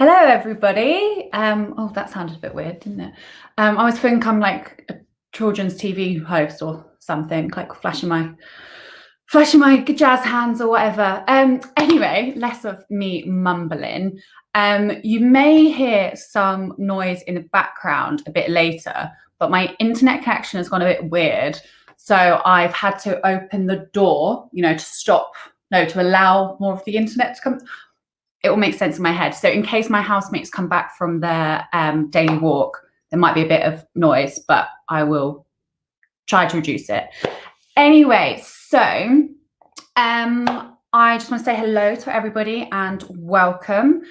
Hello, everybody. Oh, that sounded a bit weird, didn't it? I always think I'm like a children's TV host or something, like flashing my jazz hands or whatever. Anyway, less of me mumbling. You may hear some noise in the background a bit later, but my internet connection has gone a bit weird. So I've had to open the door, to allow more of the internet to come. It will make sense in my head. So in case my housemates come back from their daily walk, there might be a bit of noise, but I will try to reduce it. Anyway, so I just want to say hello to everybody and welcome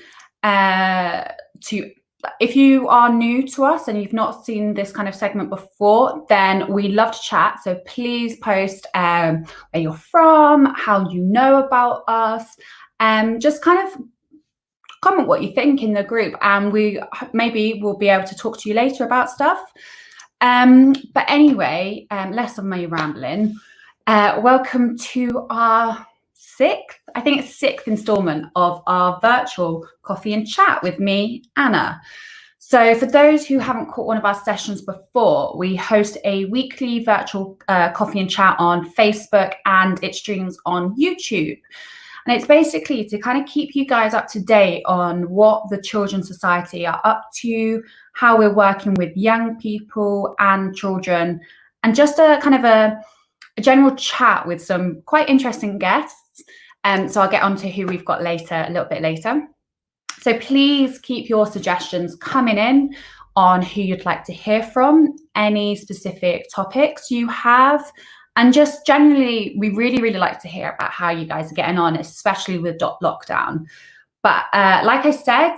to. If you are new to us and you've not seen this kind of segment before, then we love to chat. So please post where you're from, how you know about us, just kind of comment what you think in the group, and we maybe will be able to talk to you later about stuff. But anyway, less of my rambling. Welcome to our sixth installment of our virtual coffee and chat with me, Anna. So for those who haven't caught one of our sessions before, we host a weekly virtual coffee and chat on Facebook, and it streams on YouTube. And it's basically to kind of keep you guys up to date on what the Children's Society are up to, how we're working with young people and children, and just a kind of a general chat with some quite interesting guests. So I'll get on to who we've got a little bit later. So please keep your suggestions coming in on who you'd like to hear from, any specific topics you have. And just generally, we really, really like to hear about how you guys are getting on, especially with lockdown. But like I said,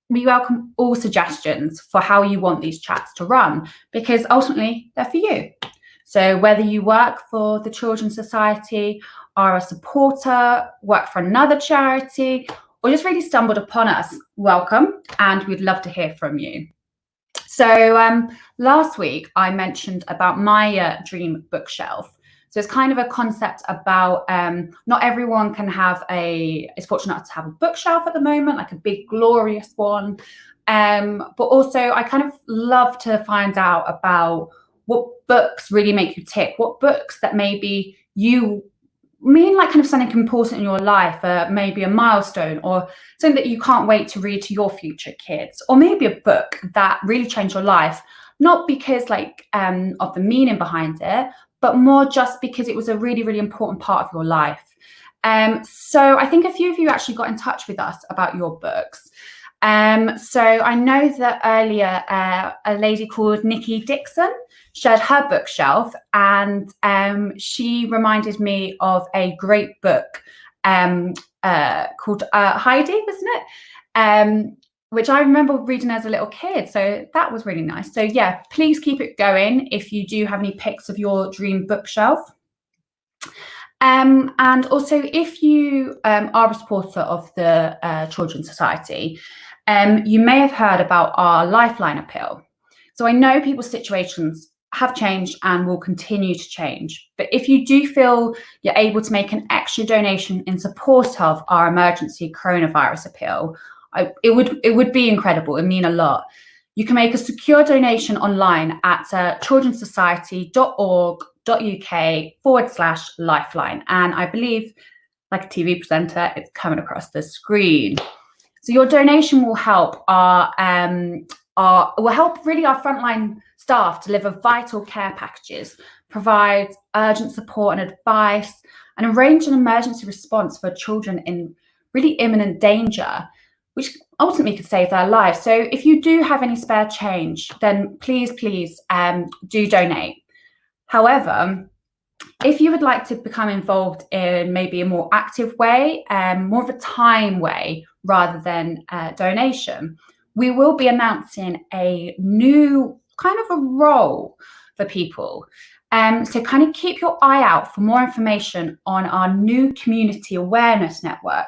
we welcome all suggestions for how you want these chats to run, because ultimately they're for you. So whether you work for the Children's Society, are a supporter, work for another charity, or just really stumbled upon us, welcome, and we'd love to hear from you. So last week I mentioned about my dream bookshelf. So it's kind of a concept about not everyone is fortunate enough to have a bookshelf at the moment, like a big glorious one. But also I kind of love to find out about what books really make you tick, what books that maybe you mean like kind of something important in your life, maybe a milestone or something that you can't wait to read to your future kids, or maybe a book that really changed your life, not because of the meaning behind it, but more just because it was a really, really important part of your life. So I think a few of you actually got in touch with us about your books. So I know that earlier a lady called Nikki Dixon shared her bookshelf, and she reminded me of a great book called Heidi, wasn't it? Which I remember reading as a little kid. So that was really nice. So yeah, please keep it going if you do have any pics of your dream bookshelf. And also, if you are a supporter of the Children's Society, you may have heard about our Lifeline Appeal. So I know people's situations have changed and will continue to change. But if you do feel you're able to make an extra donation in support of our emergency coronavirus appeal, it would be incredible. It would mean a lot. You can make a secure donation online at childrensociety.org.uk/lifeline. And I believe, like a TV presenter, it's coming across the screen. So your donation will help our frontline staff deliver vital care packages, provide urgent support and advice, and arrange an emergency response for children in really imminent danger, which ultimately could save their lives. So if you do have any spare change, then please do donate. However, if you would like to become involved in maybe a more active way, more of a time way rather than donation, we will be announcing a new kind of a role for people. So kind of keep your eye out for more information on our new community awareness network.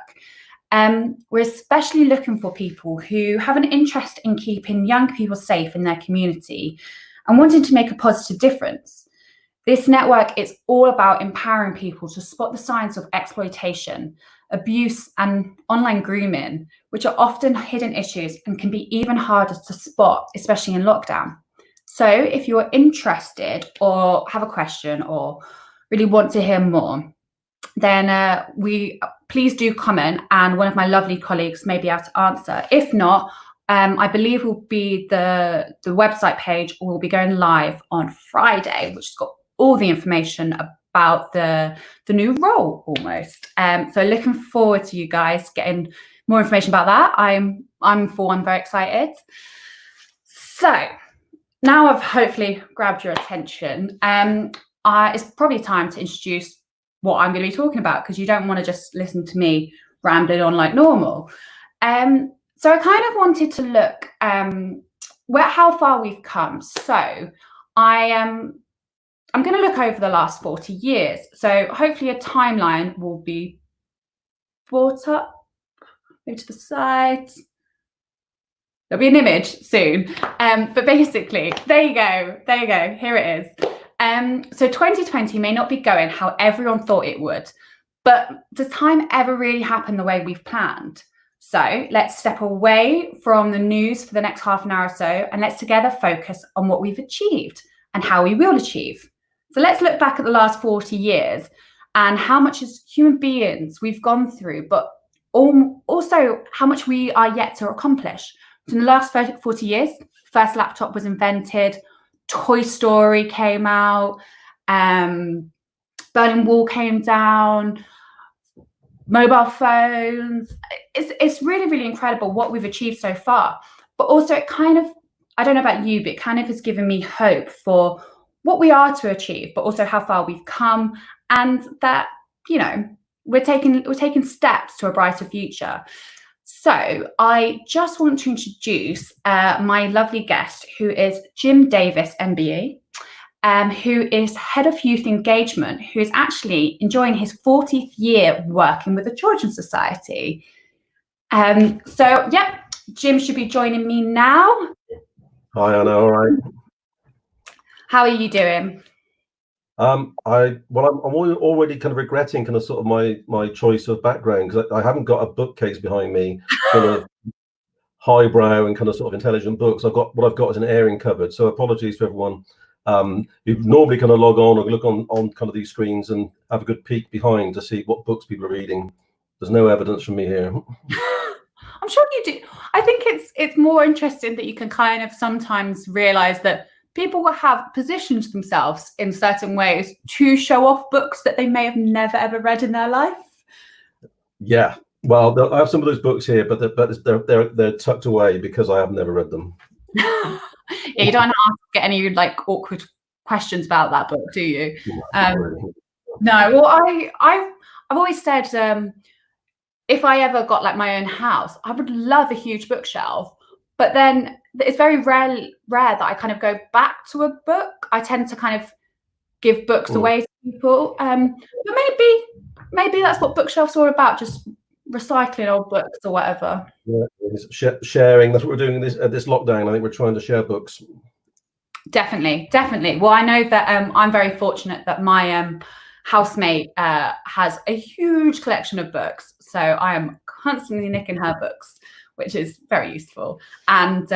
We're especially looking for people who have an interest in keeping young people safe in their community and wanting to make a positive difference. This network is all about empowering people to spot the signs of exploitation, abuse, and online grooming, which are often hidden issues and can be even harder to spot, especially in lockdown. So if you're interested or have a question or really want to hear more, then please do comment, and one of my lovely colleagues may be able to answer. If not, I believe will be the website page will be going live on Friday, which has got all the information about the new role almost. So looking forward to you guys getting more information about that. I'm for one very excited. So now I've hopefully grabbed your attention. It's probably time to introduce what I'm going to be talking about, because you don't want to just listen to me rambling on like normal. So I kind of wanted to look how far we've come. So I'm going to look over the last 40 years. So hopefully a timeline will be brought up, maybe to the side. There'll be an image soon. But basically, there you go, here it is. So 2020 may not be going how everyone thought it would, but does time ever really happen the way we've planned? So let's step away from the news for the next half an hour or so, and let's together focus on what we've achieved and how we will achieve. So let's look back at the last 40 years and how much as human beings we've gone through, but also how much we are yet to accomplish. So in the last 40 years, first laptop was invented, Toy Story came out, Berlin Wall came down, mobile phones. It's really, really incredible what we've achieved so far. But also it kind of, I don't know about you, but it kind of has given me hope for what we are to achieve, but also how far we've come, and that, you know, we're taking steps to a brighter future. So I just want to introduce my lovely guest, who is Jim Davis, MBE, who is Head of Youth Engagement, who is actually enjoying his 40th year working with the Children's Society. So, yeah, Jim should be joining me now. Hi, Anna, all right. How are you doing? I'm already kind of regretting kind of sort of my choice of background, because I haven't got a bookcase behind me full of highbrow and kind of sort of intelligent books. What I've got is an airing cupboard. So apologies to everyone who normally kind of log on or look on kind of these screens and have a good peek behind to see what books people are reading. There's no evidence from me here. I'm sure you do. I think it's more interesting that you can kind of sometimes realize that people will have positioned themselves in certain ways to show off books that they may have never ever read in their life. Yeah, well, I have some of those books here, but they're tucked away because I have never read them. Yeah, you don't have to get any like awkward questions about that book, do you? No. Well, I've always said if I ever got like my own house, I would love a huge bookshelf. But then it's very rare that I kind of go back to a book. I tend to kind of give books away to people. But maybe that's what bookshelves are about, just recycling old books or whatever. Yeah, sharing. That's what we're doing at this lockdown. I think we're trying to share books. Definitely. Well, I know that I'm very fortunate that my housemate has a huge collection of books. So I am constantly nicking her books, which is very useful. And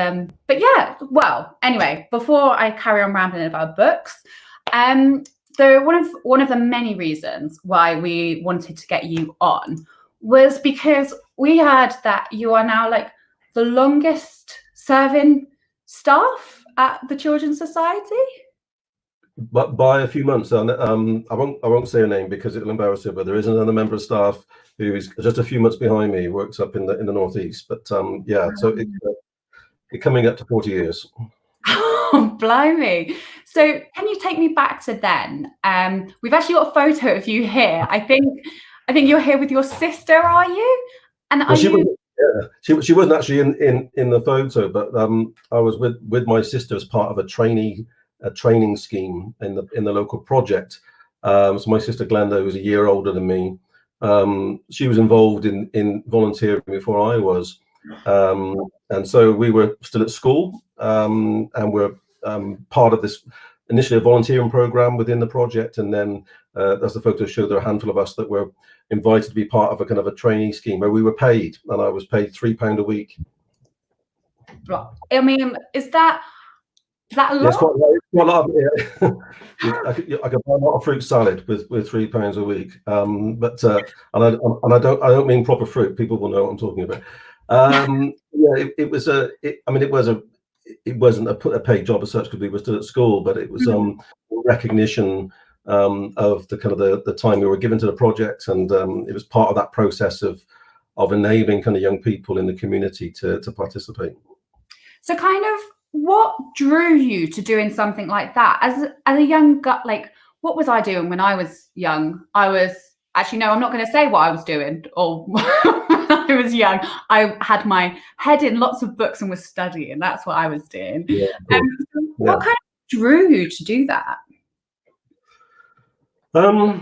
but yeah, well, anyway, before I carry on rambling about books, so one of the many reasons why we wanted to get you on was because we heard that you are now like the longest serving staff at the Children's Society. But by a few months, I won't say her name because it'll embarrass her. But there is another member of staff who is just a few months behind me, works up in the northeast. But yeah, so it's coming up to 40 years. Oh, blimey! So can you take me back to then? We've actually got a photo of you here. I think you're here with your sister, are you? And well, she wasn't actually in the photo, but I was with my sister as part of a training scheme in the local project. So my sister Glenda, who's a year older than me, she was involved in volunteering before I was, and so we were still at school, and we're part of this initially a volunteering program within the project, and then as the photos show, there are a handful of us that were invited to be part of a kind of a trainee scheme where we were paid, and I was paid £3 a week. I mean, is that a lot? Yeah, it's quite a lot. Yeah. I could buy a lot of fruit salad with £3 a week, but and I don't mean proper fruit. People will know what I'm talking about. Yeah, it wasn't a paid job as such because we were still at school, but it was recognition of the kind of the time we were given to the project, and it was part of that process of enabling kind of young people in the community to participate. So kind of what drew you to doing something like that as a young gut? Like, what was I doing when I was young? I was actually, no, I'm not going to say what I was doing. Or when I was young, I had my head in lots of books and was studying. That's what I was doing. Yeah, what kind of drew you to do that? Well,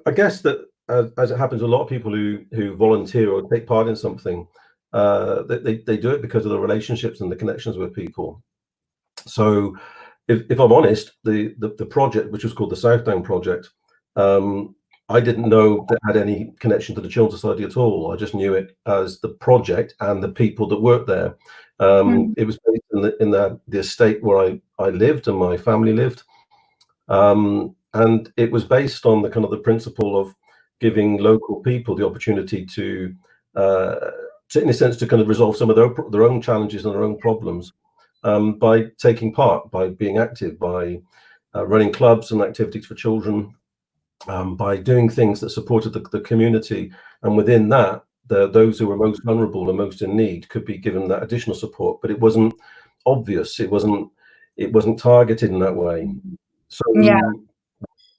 I guess that as it happens, a lot of people who volunteer or take part in something, they do it because of the relationships and the connections with people. So if I'm honest, the project, which was called the Southbound Project, I didn't know that had any connection to the Children's Society at all. I just knew it as the project and the people that worked there. It was based in the estate where I lived and my family lived. And it was based on the kind of the principle of giving local people the opportunity to in a sense, to kind of resolve some of their own challenges and their own problems by taking part, by being active, by running clubs and activities for children, by doing things that supported the community. And within that, those who were most vulnerable and most in need could be given that additional support. But it wasn't obvious. It wasn't targeted in that way. So,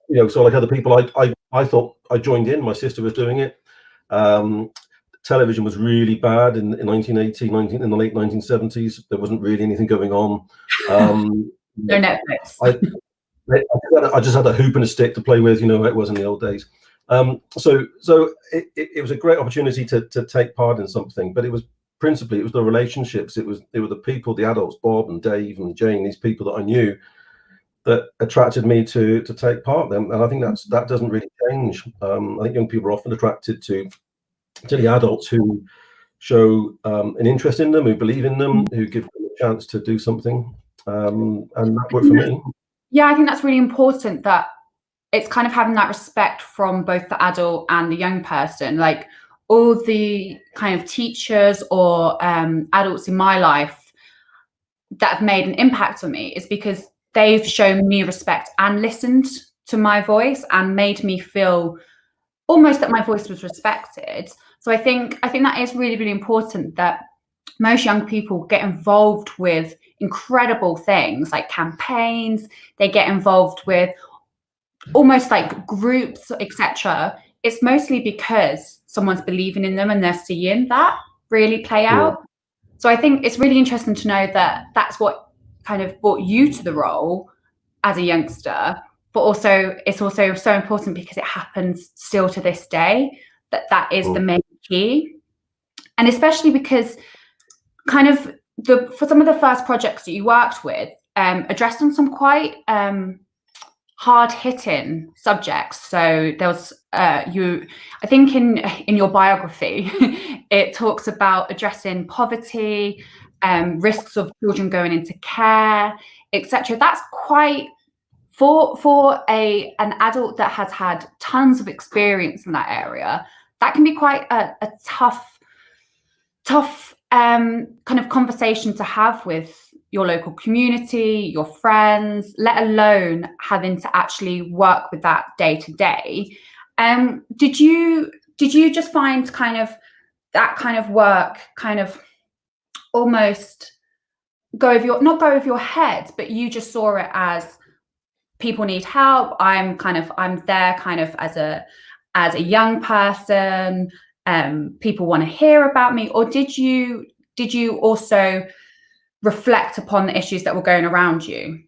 Yeah. So like other people, I thought I joined in. My sister was doing it. Television was really bad in 1980, in the late 1970s. There wasn't really anything going on. No Netflix. I just had a hoop and a stick to play with, how it was in the old days. So it was a great opportunity to take part in something, but it was principally the relationships. They were the people, the adults, Bob and Dave and Jane, these people that I knew, that attracted me to take part in them. And I think that doesn't really change. I think young people are often attracted to the adults who show an interest in them, who believe in them, who give them a chance to do something. And that worked for me. Yeah, I think that's really important, that it's kind of having that respect from both the adult and the young person. Like all the kind of teachers or adults in my life that have made an impact on me is because they've shown me respect and listened to my voice and made me feel almost that my voice was respected. So I think that is really, really important, that most young people get involved with incredible things like campaigns. They get involved with almost like groups, etc. It's mostly because someone's believing in them and they're seeing that really play out. So I think it's really interesting to know that that's what kind of brought you to the role as a youngster. But also, it's also so important because it happens still to this day, that is the main key. And especially because kind of for some of the first projects that you worked with, addressed on some quite hard-hitting subjects. So there was I think in your biography, it talks about addressing poverty, risks of children going into care, etc. That's quite, for an adult that has had tons of experience in that area, that can be quite a tough kind of conversation to have with your local community, your friends, let alone having to actually work with that day to day. Did you just find kind of that kind of work kind of almost not go over your head, but you just saw it as people need help? I'm there kind of as a young person. People want to hear about me. Or did you also reflect upon the issues that were going around you?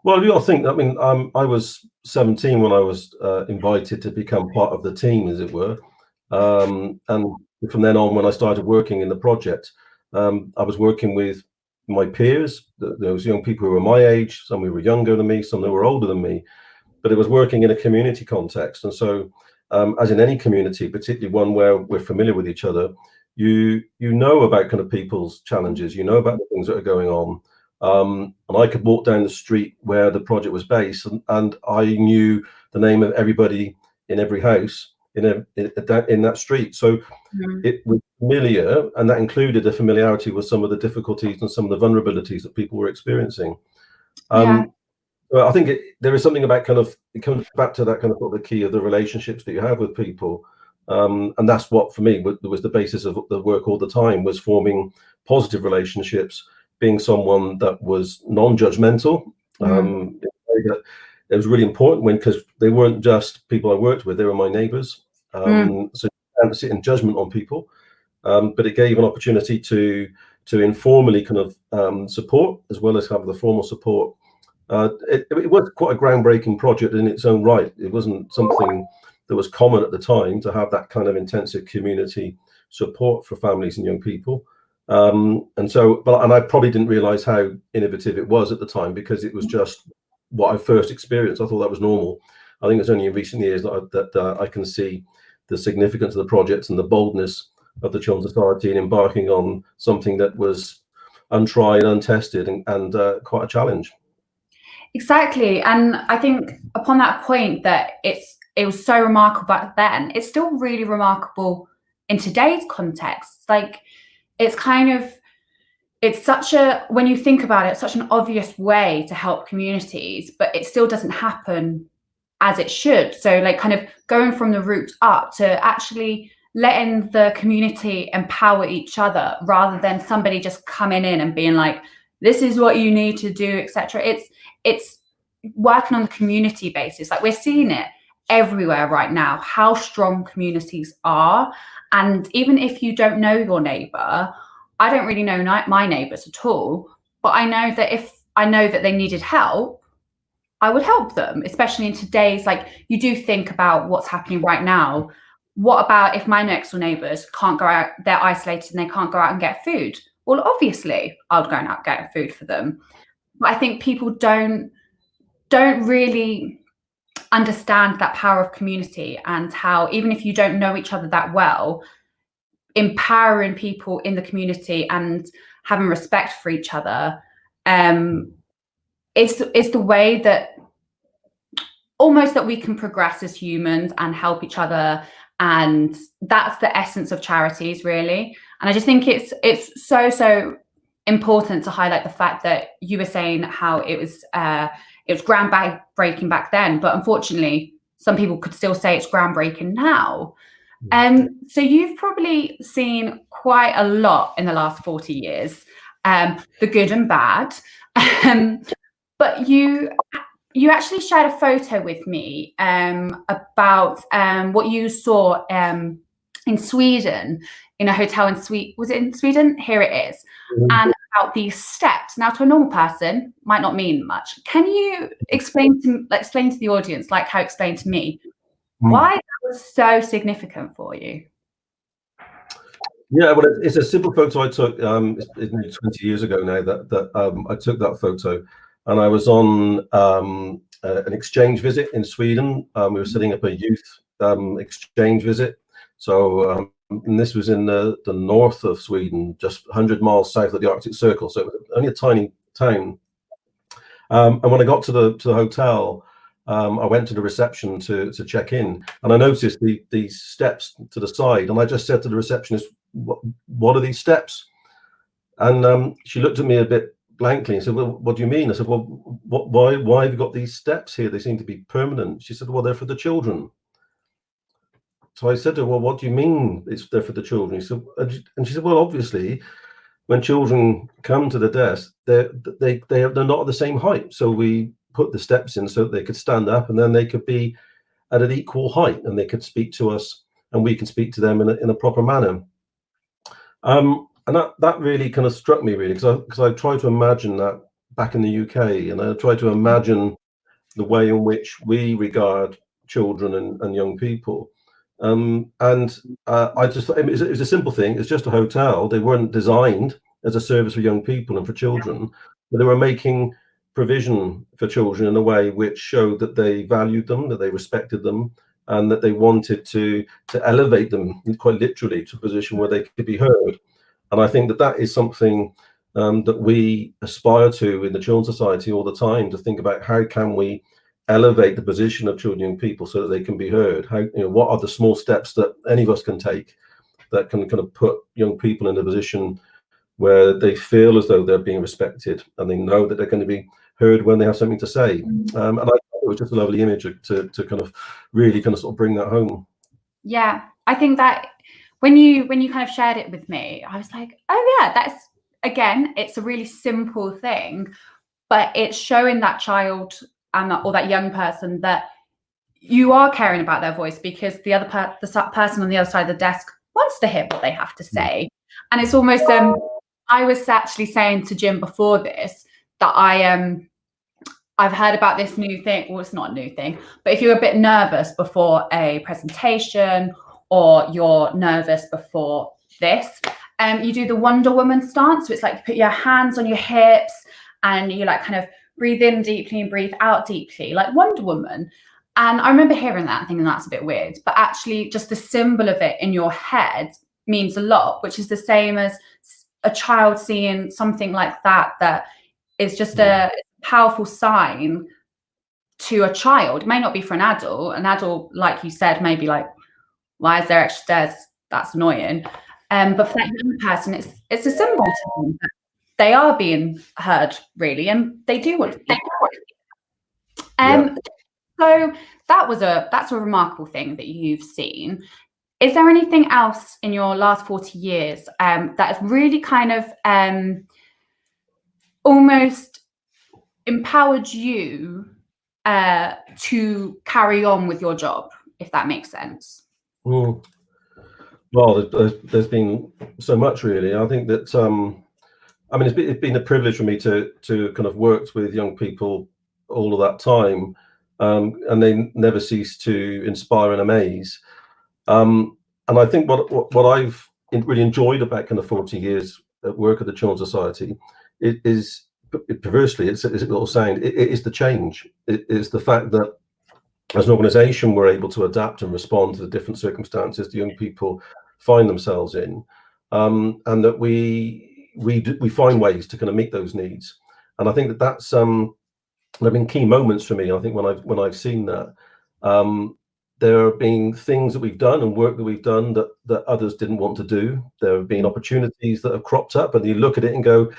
Well, I think, I was 17 when I was invited to become part of the team, as it were. And from then on, when I started working in the project, I was working with my peers. There was young people who were my age, some who were younger than me, some who were older than me, but it was working in a community context. And so, as in any community, particularly one where we're familiar with each other, you know about kind of people's challenges, you know about the things that are going on. And I could walk down the street where the project was based, and I knew the name of everybody in every house in that street. So it was familiar, and that included a familiarity with some of the difficulties and some of the vulnerabilities that people were experiencing. Well, I think there is something about it comes back to that kind of sort of the key of the relationships that you have with people. And that's what, for me, was the basis of the work all the time, was forming positive relationships, being someone that was non-judgmental. It was really important because they weren't just people I worked with, they were my neighbors. So you can't sit in judgment on people, but it gave an opportunity to informally kind of support, as well as have the formal support. It was quite a groundbreaking project in its own right. It wasn't something that was common at the time to have that kind of intensive community support for families and young people. And I probably didn't realize how innovative it was at the time, because it was just what I first experienced. I thought that was normal. I think it's only in recent years that I can see the significance of the project and the boldness of the Children's Society in embarking on something that was untried, untested, and quite a challenge. Exactly. And I think upon that point that it was so remarkable back then, it's still really remarkable in today's context. Like, it's such a, when you think about it, such an obvious way to help communities, but it still doesn't happen as it should. So like kind of going from the roots up to actually letting the community empower each other, rather than somebody just coming in and being like, this is what you need to do, etc. It's working on the community basis. Like, we're seeing it everywhere right now, how strong communities are. And even if you don't know your neighbor, I don't really know my neighbors at all, but I know that if I know that they needed help, I would help them, especially in today's, like, you do think about what's happening right now. What about if my next door neighbors can't go out, they're isolated and they can't go out and get food? Well, obviously I'll go out getting food for them. But I think people don't really understand that power of community, and how, even if you don't know each other that well, empowering people in the community and having respect for each other is the way that almost that we can progress as humans and help each other. And that's the essence of charities, really. And I just think it's so important to highlight the fact that you were saying how it was groundbreaking back then, but unfortunately some people could still say it's groundbreaking now. So you've probably seen quite a lot in the last 40 years, the good and bad. But you actually shared a photo with me about what you saw in Sweden, in a hotel in Sweden. Was it in Sweden? Here it is. And about these steps. Now, to a normal person, might not mean much. Can you explain to the audience, like how you explained to me, why that was so significant for you? Yeah, well, it's a simple photo I took. It's nearly 20 years ago now that I took that photo, and I was on an exchange visit in Sweden. We were setting up a youth exchange visit. So and this was in the north of Sweden, just 100 miles south of the Arctic Circle. So it was only a tiny town. And when I got to the hotel, I went to the reception to check in, and I noticed these steps to the side, and I just said to the receptionist, "What are these steps?" And she looked at me a bit blankly and said, "Well, what do you mean?" I said, "Well, why have you got these steps here? They seem to be permanent." She said, "Well, they're for the children." So I said to her, "Well, what do you mean they're for the children?" And she said, "Well, obviously, when children come to the desk, they're not at the same height. So we put the steps in so that they could stand up, and then they could be at an equal height, and they could speak to us, and we can speak to them in a proper manner." And that really kind of struck me, really, because I tried to imagine that back in the UK, and I tried to imagine the way in which we regard children and young people. I just thought it was a simple thing. It's just a hotel. They weren't designed as a service for young people and for children, but they were making provision for children in a way which showed that they valued them, that they respected them, and that they wanted to elevate them quite literally to a position where they could be heard. And I think that that is something that we aspire to in the Children's Society all the time, to think about how can we elevate the position of children and young people so that they can be heard. How, what are the small steps that any of us can take that can kind of put young people in a position where they feel as though they're being respected and they know that they're going to be heard when they have something to say. And I thought it was just a lovely image to kind of really kind of sort of bring that home. Yeah, I think that when you kind of shared it with me, I was like, oh yeah, that's, again, it's a really simple thing, but it's showing that child and or that young person that you are caring about their voice, because the other person on the other side of the desk wants to hear what they have to say. And it's almost I was actually saying to Jim before this that I've heard about this new thing. Well, it's not a new thing, but if you're a bit nervous before a presentation, or you're nervous before this, you do the Wonder Woman stance. So it's like you put your hands on your hips and you like kind of breathe in deeply and breathe out deeply, like Wonder Woman. And I remember hearing that and thinking that's a bit weird, but actually just the symbol of it in your head means a lot, which is the same as a child seeing something like that, that is just a powerful sign to a child. It may not be for an adult. An adult, like you said, may be like, why is there extra stairs? That's annoying. But for that young person, it's a symbol to them that they are being heard, really, and they do want to be heard. So that's a remarkable thing that you've seen. Is there anything else in your last 40 years that has really kind of almost empowered you to carry on with your job, if that makes sense? Well, there's been so much, really. I think that I mean, it's been a privilege for me to kind of worked with young people all of that time, and they never cease to inspire and amaze. And I think what I've really enjoyed about kind of 40 years at work at the Children's Society is perversely, it's a little saying, it is the change. It is the fact that as an organisation we're able to adapt and respond to the different circumstances the young people find themselves in, and that we find ways to kind of meet those needs. And I think that that's there have been key moments for me. I think when I've seen that, there have been things that we've done and work that we've done that others didn't want to do. There have been opportunities that have cropped up, and you look at it and go,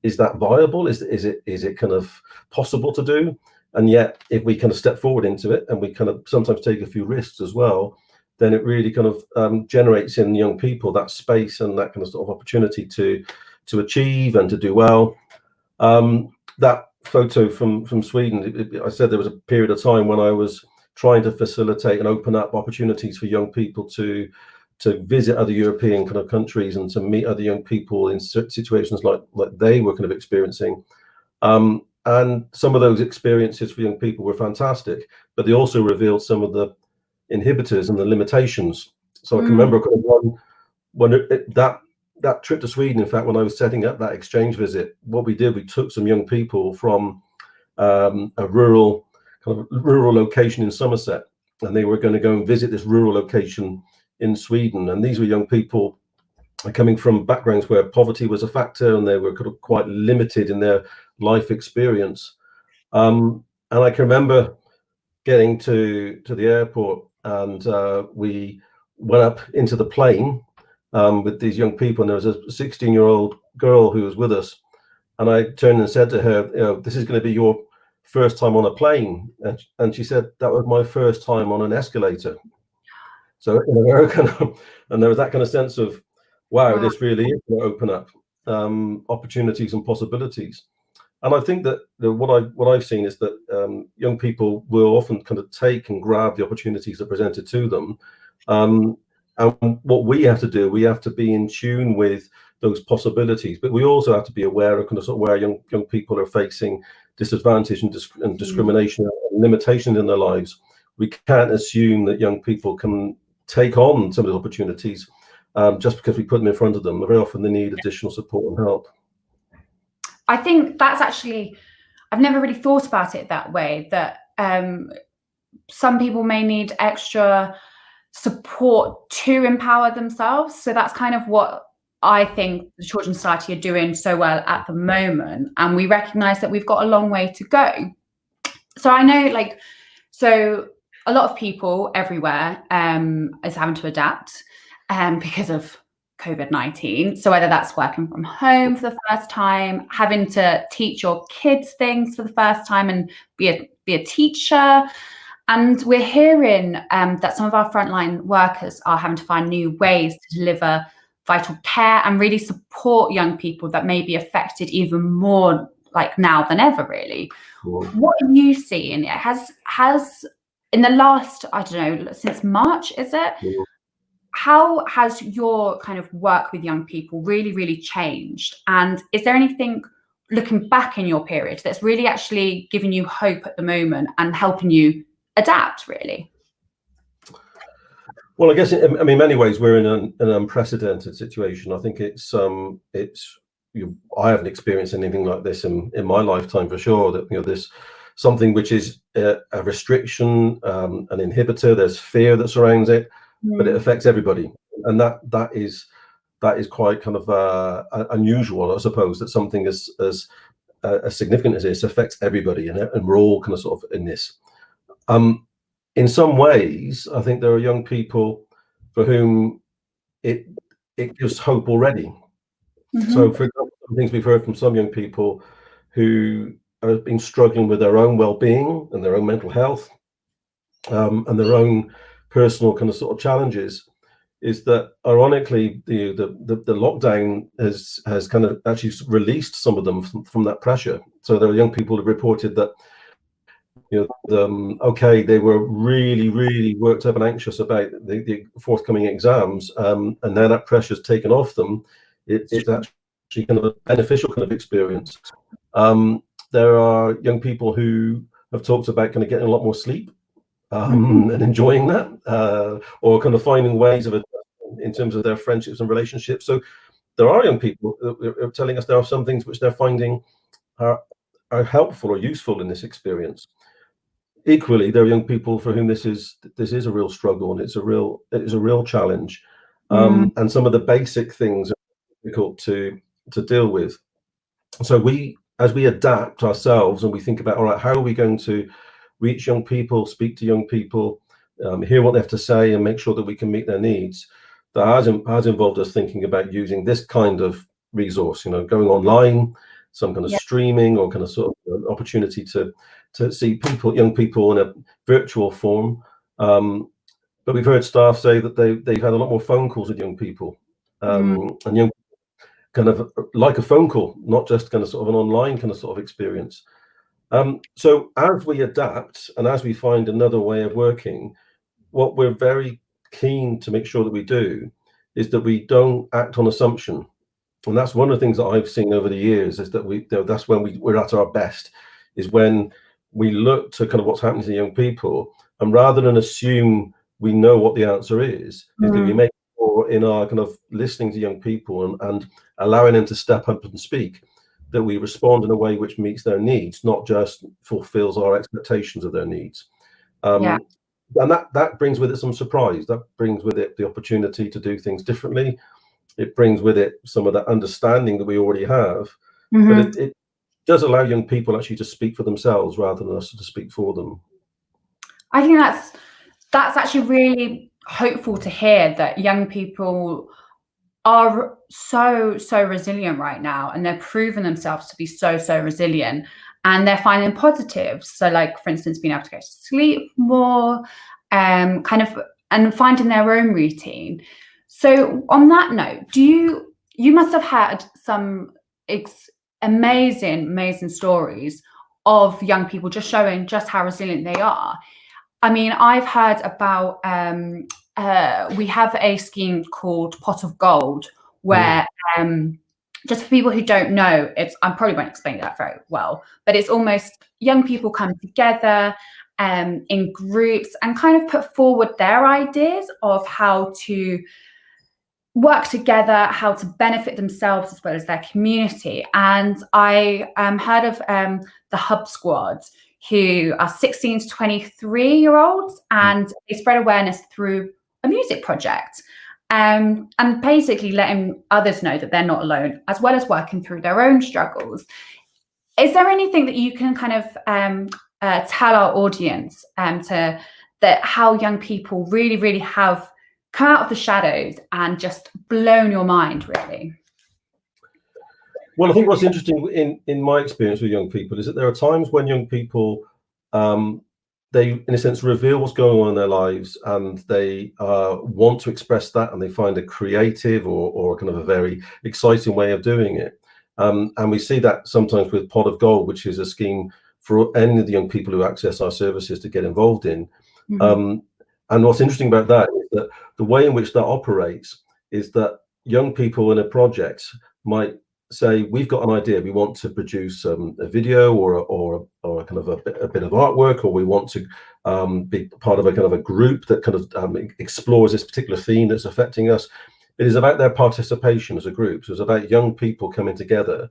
is that viable? Is it kind of possible to do? And yet, if we kind of step forward into it, and we kind of sometimes take a few risks as well, then it really kind of generates in young people that space and that kind of sort of opportunity to achieve and to do well. That photo from Sweden, I said there was a period of time when I was trying to facilitate and open up opportunities for young people to visit other European kind of countries and to meet other young people in situations like they were kind of experiencing. And some of those experiences for young people were fantastic, but they also revealed some of the inhibitors and the limitations. So I can remember kind of that trip to Sweden, in fact, when I was setting up that exchange visit, what we did, we took some young people from a rural location in Somerset, and they were going to go and visit this rural location in Sweden. And these were young people coming from backgrounds where poverty was a factor, and they were kind of quite limited in their life experience. And I can remember getting to the airport, and we went up into the plane with these young people, and there was a 16-year-old girl who was with us. And I turned and said to her, this is going to be your first time on a plane. And she said, that was my first time on an escalator. So in America, and there was that kind of sense of, wow, this really is going to open up opportunities and possibilities. And I think that what I've seen is that young people will often kind of take and grab the opportunities that are presented to them. And what we have to do, we have to be in tune with those possibilities, but we also have to be aware of kind of, sort of where young people are facing disadvantage and discrimination and limitations in their lives. We can't assume that young people can take on some of those opportunities just because we put them in front of them. Very often they need additional support and help. I think that's actually, I've never really thought about it that way, that some people may need extra support to empower themselves. So that's kind of what I think the Children's Society are doing so well at the moment. And we recognise that we've got a long way to go. So I know, like, so a lot of people everywhere is having to adapt because of COVID-19. So whether that's working from home for the first time, having to teach your kids things for the first time and be a teacher. And we're hearing that some of our frontline workers are having to find new ways to deliver vital care and really support young people that may be affected even more, like, now than ever, really. Cool. What are you seeing? Has in the last, I don't know, since March, is it? Cool. How has your kind of work with young people really changed? And is there anything, looking back in your period, that's really actually giving you hope at the moment and helping you adapt, really? Well, I guess in many ways we're in an unprecedented situation. I think it's I haven't experienced anything like this in my lifetime, for sure. That this something which is a restriction, an inhibitor. There's fear that surrounds it, but it affects everybody, and that is quite kind of unusual, I suppose. That something as significant as this affects everybody, and we're all kind of sort of in this. In some ways, I think there are young people for whom it gives hope already. So, for example, some things we've heard from some young people who have been struggling with their own well-being and their own mental health, and their own personal kind of sort of challenges, is that ironically the lockdown has kind of actually released some of them from that pressure. So there are young people who reported that okay, they were really worked up and anxious about the forthcoming exams, and now that pressure's taken off them. It's actually kind of a beneficial kind of experience. There are young people who have talked about kind of getting a lot more sleep, and enjoying that, or kind of finding ways of it in terms of their friendships and relationships. So there are young people who are telling us there are some things which they're finding are helpful or useful in this experience. Equally, there are young people for whom this is a real struggle, and it is a real challenge. And some of the basic things are difficult to deal with. So as we adapt ourselves and we think about, all right, how are we going to reach young people, speak to young people, hear what they have to say, and make sure that we can meet their needs, that has involved us thinking about using this kind of resource, going online, some kind of streaming, or kind of sort of opportunity to see young people in a virtual form. But we've heard staff say that they've had a lot more phone calls with young people, and young kind of like a phone call, not just kind of sort of an online kind of sort of experience. So as we adapt and as we find another way of working, what we're very keen to make sure that we do is that we don't act on assumption. And that's one of the things that I've seen over the years, is that that's when we're at our best, is when we look to kind of what's happening to young people, and rather than assume we know what the answer is that we make sure in our kind of listening to young people and allowing them to step up and speak, that we respond in a way which meets their needs, not just fulfills our expectations of their needs. And that brings with it some surprise. That brings with it the opportunity to do things differently. It brings with it some of that understanding that we already have, but it does allow young people actually to speak for themselves rather than us to speak for them. I think that's actually really hopeful to hear, that young people are so resilient right now, and they're proving themselves to be so resilient, and they're finding positives. So, like, for instance, being able to go to sleep more, kind of, and finding their own routine. So on that note, you must have had some amazing stories of young people just showing just how resilient they are. I mean, I've heard about we have a scheme called Pot of Gold, where just for people who don't know, I probably won't explain that very well, but it's almost young people come together in groups and kind of put forward their ideas of how to work together, how to benefit themselves as well as their community. And I heard of the Hub Squad, who are 16 to 23-year-olds, and they spread awareness through a music project, and basically letting others know that they're not alone, as well as working through their own struggles. Is there anything that you can kind of tell our audience that how young people really have come out of the shadows and just blown your mind, really? Well, I think what's interesting in my experience with young people is that there are times when young people, they, in a sense, reveal what's going on in their lives, and they want to express that, and they find a creative or kind of a very exciting way of doing it. And we see that sometimes with Pot of Gold, which is a scheme for any of the young people who access our services to get involved in. And what's interesting about that is that the way in which that operates is that young people in a project might say, we've got an idea, we want to produce a video or a kind of a bit of artwork, or we want to be part of a kind of a group that kind of explores this particular theme that's affecting us. It is about their participation as a group. So it's about young people coming together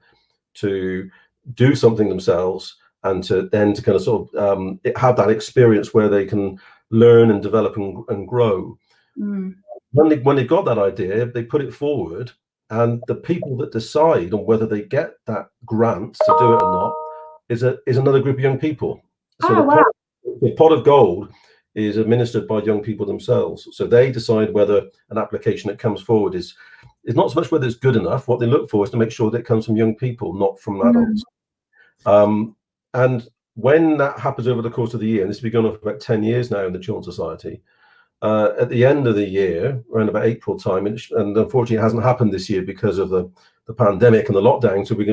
to do something themselves, and to then to kind of sort of have that experience where they can learn and develop and grow. When they got that idea, they put it forward, and the people that decide on whether they get that grant to do it or not is another group of young people. So the Pot of Gold is administered by young people themselves. So they decide whether an application that comes forward is not so much whether it's good enough. What they look for is to make sure that it comes from young people, not from adults. And when that happens over the course of the year, and this has been going on for about 10 years now in the Children's Society, at the end of the year, around about April time, and unfortunately it hasn't happened this year because of the pandemic and the lockdown, so we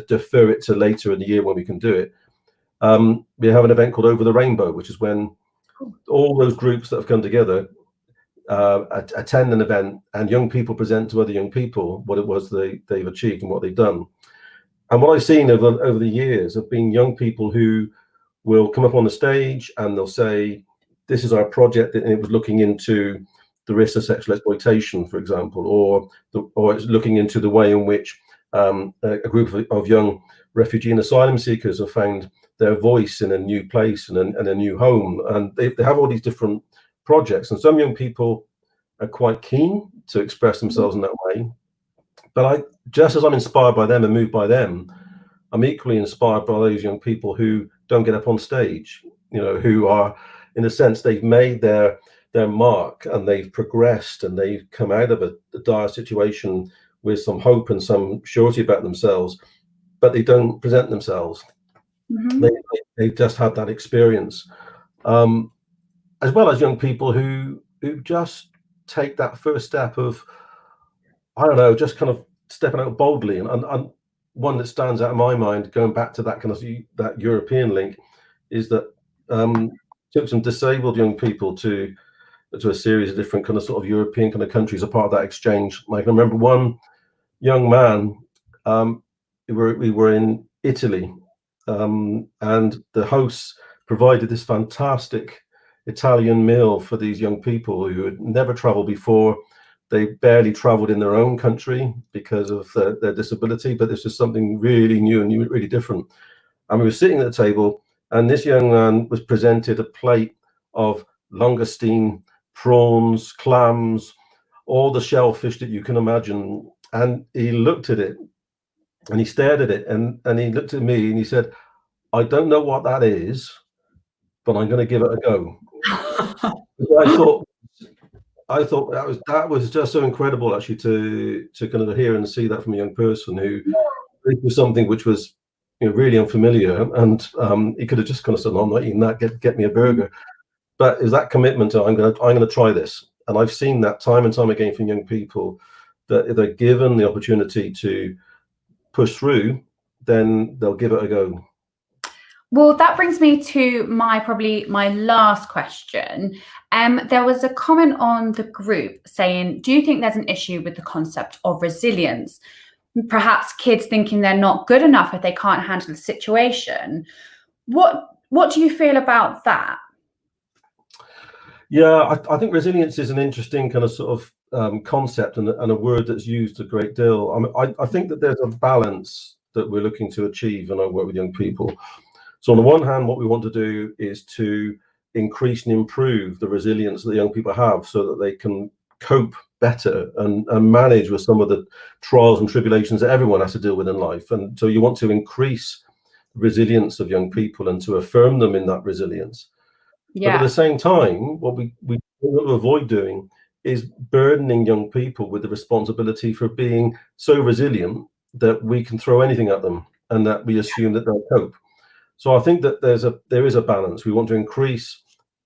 defer it to later in the year when we can do it. We have an event called Over the Rainbow, which is when all those groups that have come together attend an event, and young people present to other young people what it was they've achieved and what they've done. And what I've seen over the years have been young people who will come up on the stage and they'll say, this is our project, and it was looking into the risk of sexual exploitation, for example, or it's looking into the way in which a group of young refugee and asylum seekers have found their voice in a new place and a new home. And they have all these different projects, and some young people are quite keen to express themselves in that way. But just as I'm inspired by them and moved by them, I'm equally inspired by those young people who don't get up on stage, who are, in a sense, they've made their mark, and they've progressed, and they've come out of a dire situation with some hope and some surety about themselves, but they don't present themselves. They've just had that experience, as well as young people who just take that first step of, I don't know, just kind of stepping out boldly. And one that stands out in my mind, going back to that kind of that European link, is that took some disabled young people to a series of different kind of sort of European kind of countries, a part of that exchange. Like, I remember one young man, we were in Italy, and the hosts provided this fantastic Italian meal for these young people who had never traveled before. They barely traveled in their own country because of their disability, but this was something really new and really different. And we were sitting at the table, and this young man was presented a plate of langoustine, prawns, clams, all the shellfish that you can imagine. And he looked at it, and he stared at it, and he looked at me, and he said, I don't know what that is, but I'm going to give it a go. I thought that was just so incredible, actually, to kind of hear and see that from a young person who it was something which was really unfamiliar, and he could have just kind of said, no, I'm not eating that, get me a burger. But is that commitment to I'm gonna try this. And I've seen that time and time again from young people, that if they're given the opportunity to push through, then they'll give it a go. Well, that brings me to probably my last question. There was a comment on the group saying, do you think there's an issue with the concept of resilience? Perhaps kids thinking they're not good enough if they can't handle the situation. What do you feel about that? Yeah, I think resilience is an interesting kind of sort of concept and a word that's used a great deal. I think that there's a balance that we're looking to achieve in our work with young people. So on the one hand, what we want to do is to increase and improve the resilience that the young people have so that they can cope better and manage with some of the trials and tribulations that everyone has to deal with in life. And so you want to increase the resilience of young people and to affirm them in that resilience. But at the same time, what we want to avoid doing is burdening young people with the responsibility for being so resilient that we can throw anything at them and that we assume that they'll cope. So I think that there is a balance. We want to increase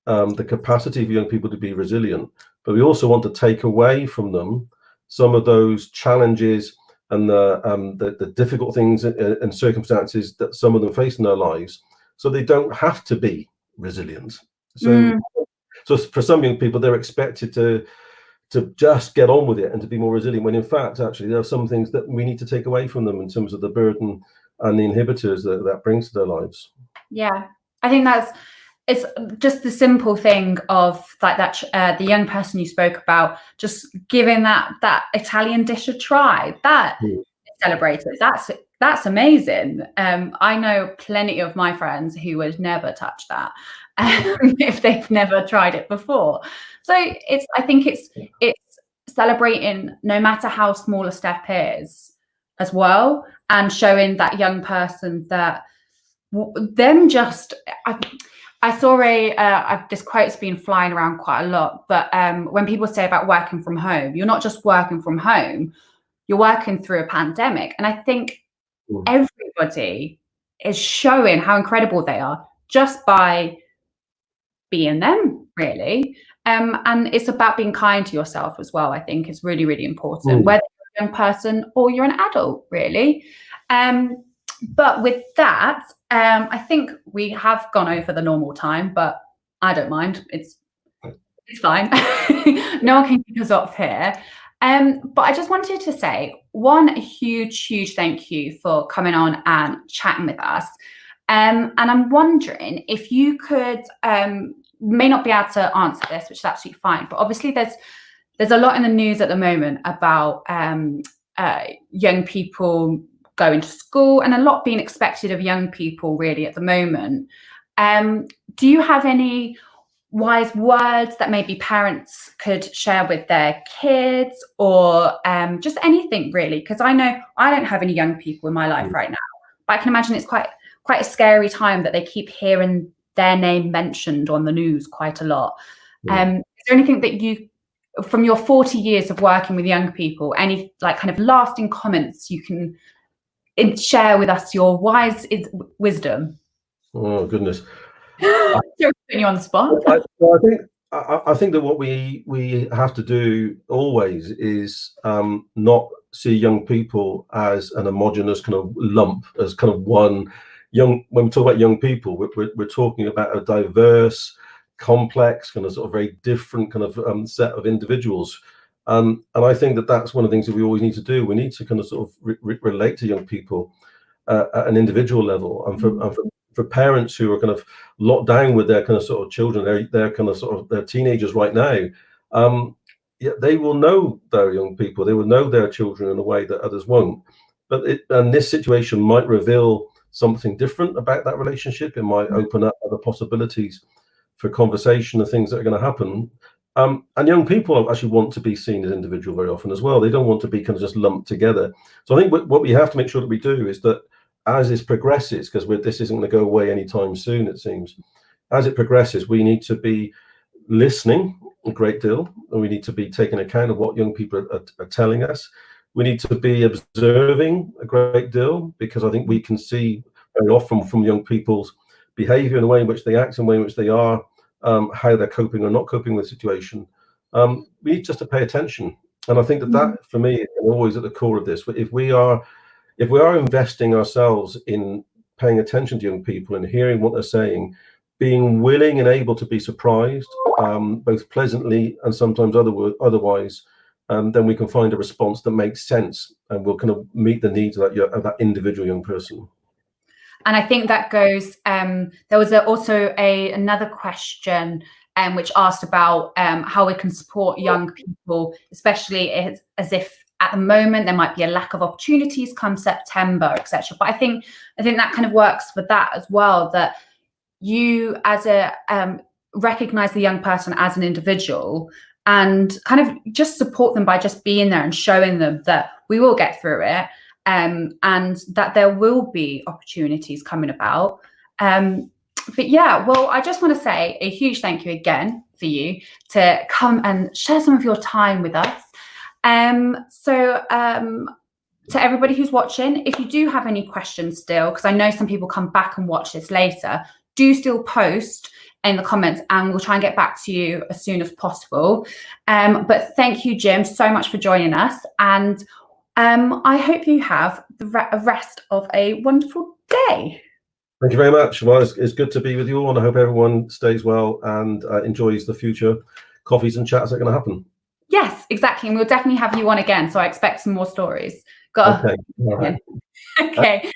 the capacity for young people to be resilient, but we also want to take away from them some of those challenges and the difficult things and circumstances that some of them face in their lives, so they don't have to be resilient. So for some young people, they're expected to just get on with it and to be more resilient, when in fact, actually, there are some things that we need to take away from them in terms of the burden and the inhibitors that brings to their lives. Yeah, I think it's just the simple thing of like that the young person you spoke about, just giving that Italian dish a try, that is celebrated. That's amazing. I know plenty of my friends who would never touch that if they've never tried it before. So I think it's celebrating no matter how small a step is as well, and showing that young person that them just. I saw this quote's been flying around quite a lot, but when people say about working from home, you're not just working from home, you're working through a pandemic. And I think everybody is showing how incredible they are just by being them, really. And it's about being kind to yourself as well, I think is really, really important, whether you're a young person or you're an adult, really. But with that, I think we have gone over the normal time, but I don't mind. It's fine. No one can keep us off here. But I just wanted to say one huge thank you for coming on and chatting with us. And I'm wondering if you could, may not be able to answer this, which is absolutely fine, but obviously there's a lot in the news at the moment about young people going to school and a lot being expected of young people really at the moment. Do you have any wise words that maybe parents could share with their kids, or just anything really? Because I know I don't have any young people in my life right now, but I can imagine it's quite a scary time that they keep hearing their name mentioned on the news quite a lot. Is there anything that you, from your 40 years of working with young people, any like kind of lasting comments you can share with us, your wise wisdom? Oh goodness. Putting you on the spot. I think that what we have to do always is not see young people as an homogenous kind of lump, as kind of one young. When we talk about young people, we're talking about a diverse, complex, kind of sort of very different kind of set of individuals. And I think that that's one of the things that we always need to do. We need to kind of sort of relate to young people at an individual level, and for parents who are kind of locked down with their kind of sort of children, they're kind of sort of they're teenagers right now. Yeah, they will know their young people, they will know their children in a way that others won't. And this situation might reveal something different about that relationship. It might open up other possibilities for conversation and things that are going to happen. And young people actually want to be seen as individual very often as well. They don't want to be kind of just lumped together. So I think what we have to make sure that we do is that as this progresses, because this isn't going to go away anytime soon, it seems, as it progresses, we need to be listening a great deal, and we need to be taking account of what young people are telling us. We need to be observing a great deal, because I think we can see very often from young people's behavior and the way in which they act and the way in which they are, how they're coping or not coping with the situation. We need just to pay attention. And I think that for me is always at the core of this. If we are investing ourselves in paying attention to young people and hearing what they're saying, being willing and able to be surprised, both pleasantly and sometimes otherwise, then we can find a response that makes sense and will kind of meet the needs of that individual young person. And I think that goes, there was also another question which asked about how we can support young people, especially as if at the moment there might be a lack of opportunities come September, etc. But I think that kind of works for that as well, that you as a recognize the young person as an individual and kind of just support them by just being there and showing them that we will get through it, and that there will be opportunities coming about. But yeah, well, I just want to say a huge thank you again for you to come and share some of your time with us. To everybody who's watching, if you do have any questions still, because I know some people come back and watch this later, do still post in the comments and we'll try and get back to you as soon as possible. But thank you, Jim, so much for joining us. And I hope you have the rest of a wonderful day. Thank you very much. Well, it's good to be with you all, and I hope everyone stays well and enjoys the future coffees and chats that are going to happen. Yes, exactly. And we'll definitely have you on again. So I expect some more stories. Okay. All right. Okay.